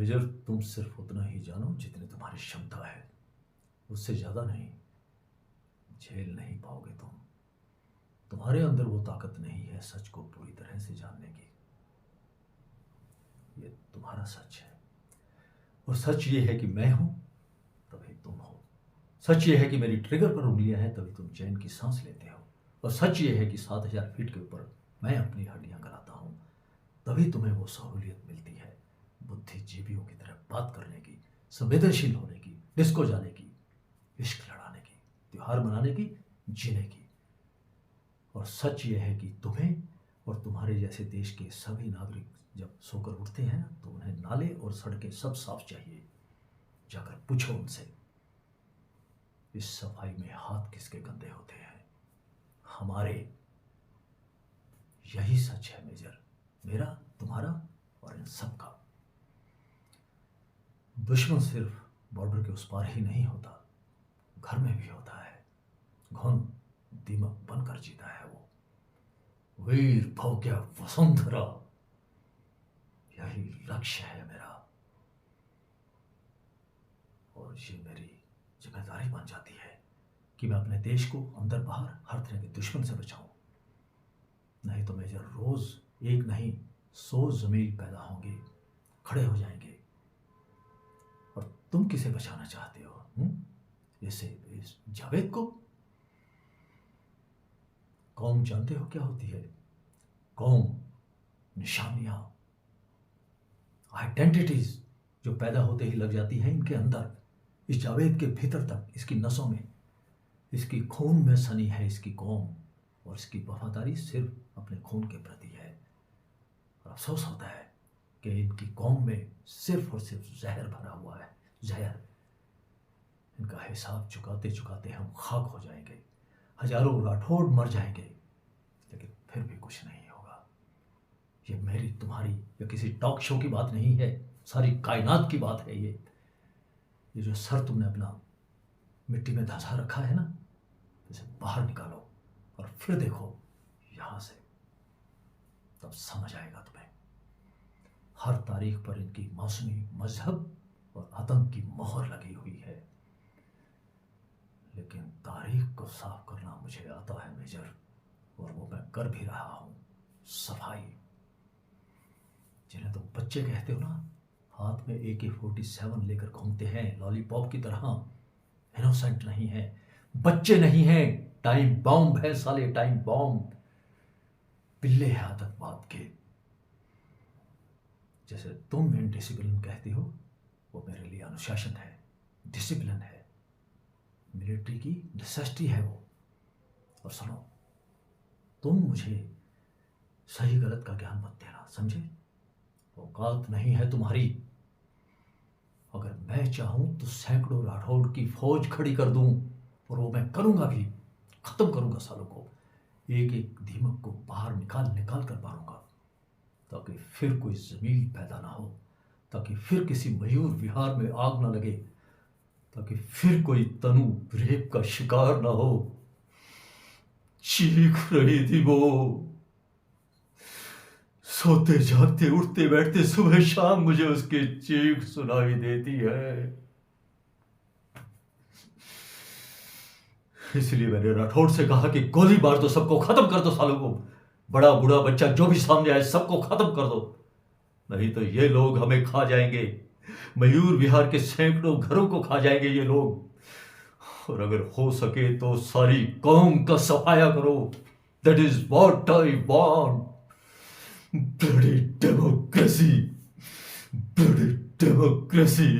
Major, तुम सिर्फ उतना ही जानो जितनी तुम्हारी क्षमता है, उससे ज्यादा नहीं। झेल नहीं पाओगे तुम। तुम्हारे अंदर वो ताकत नहीं है सच को पूरी तरह से जानने की। ये तुम्हारा सच है, और सच ये है कि मैं हूं तभी तुम हो। सच ये है कि मेरी ट्रिगर पर उंगलियां हैं तभी तुम चैन की सांस लेते हो। और सच ये है कि 7,000 फीट के ऊपर मैं अपनी हड्डियां गलाता हूं तभी तुम्हें वो सहूलियत मिलती है बुद्धिजीवियों की तरह बात करने की, संवेदनशील होने की, डिस्को जाने की, इश्क लड़ाने की, त्योहार मनाने की, जीने की। और सच ये है कि तुम्हें और तुम्हारे जैसे देश के सभी नागरिक जब सोकर उठते हैं तो उन्हें नाले और सड़कें सब साफ चाहिए। जाकर पूछो उनसे, इस सफाई में हाथ किसके गंदे होते हैं? हमारे। यही सच है मेजर, मेरा, तुम्हारा और इन सब का। दुश्मन सिर्फ बॉर्डर के उस पार ही नहीं होता, घर में भी होता है। घुन दीमक बनकर जीता है वो। वीर भोग्य वसुंधरा, यही लक्ष्य है मेरा। और ये मेरी जिम्मेदारी बन जाती है कि मैं अपने देश को अंदर बाहर हर तरह के दुश्मन से बचाऊं। नहीं तो मेजर, रोज एक नहीं 100 जमील पैदा होंगे, खड़े हो जाएंगे। और तुम किसे बचाना चाहते हो? इस जावेद को? कौम जानते हो क्या होती है? कौम निशानियां, आइडेंटिटीज जो पैदा होते ही लग जाती हैं इनके अंदर, इस जावेद के भीतर तक, इसकी नसों में, इसकी खून में सनी है इसकी कौम। और इसकी वफादारी सिर्फ अपने खून के प्रति है। और अफसोस होता है कि इनकी कौम में सिर्फ और सिर्फ जहर भरा हुआ है। जहर। इनका हिसाब चुकाते चुकाते हम खाक हो जाएंगे, हजारों राठौड़ मर जाएंगे, लेकिन फिर भी कुछ नहीं होगा। ये मेरी, तुम्हारी या किसी टॉक शो की बात नहीं है, सारी कायनात की बात है। ये जो सर तुमने अपना मिट्टी में धंसा रखा है ना, इसे बाहर निकालो और फिर देखो यहां से, तब समझ आएगा तुम्हें। हर तारीख पर इनकी मौसमी मजहब और आतंक की मोहर लगी हुई है, लेकिन तारीख को साफ करना मुझे आता है मेजर, और वो मैं कर भी रहा हूं। सफाई। जिन्हें तुम बच्चे कहते हो ना, हाथ में AK-47 लेकर घूमते हैं लॉलीपॉप की तरह, इनोसेंट नहीं है, बच्चे नहीं हैं, टाइम बॉम्ब है साले, टाइम बॉम्ब। पिल्ले हैं आतंकवाद के। जैसे तुम इनडिसिप्लिन कहती हो, वो मेरे लिए अनुशासन है, डिसिप्लिन है, मिलिट्री की नेसेसिटी है वो। और सुनो, तुम मुझे सही गलत का ज्ञान मत देना, समझे? औकात नहीं है तुम्हारी। अगर मैं चाहूं तो सैकड़ों राठौड़ की फौज खड़ी कर दूं, और वो मैं करूंगा भी। खत्म करूंगा सालों को, एक एक दीमक को बाहर निकाल निकाल कर मारूंगा, ताकि फिर कोई जमीन पैदा ना हो, ताकि फिर किसी मयूर विहार में आग ना लगे, ताकि फिर कोई तनु रेप का शिकार ना हो। चीख रही थी वो, सोते जागते उठते बैठते सुबह शाम मुझे उसकी चीख सुनाई देती है। इसलिए मैंने राठौड़ से कहा कि गोली मार दो, सबको खत्म कर दो सालों को, बड़ा बूढ़ा बच्चा जो भी सामने आए सबको खत्म कर दो, नहीं तो ये लोग हमें खा जाएंगे। मयूर विहार के सैकड़ों घरों को खा जाएंगे ये लोग। और अगर हो सके तो सारी कौम का सफाया करो। That is what I want. Bloody democracy, bloody democracy.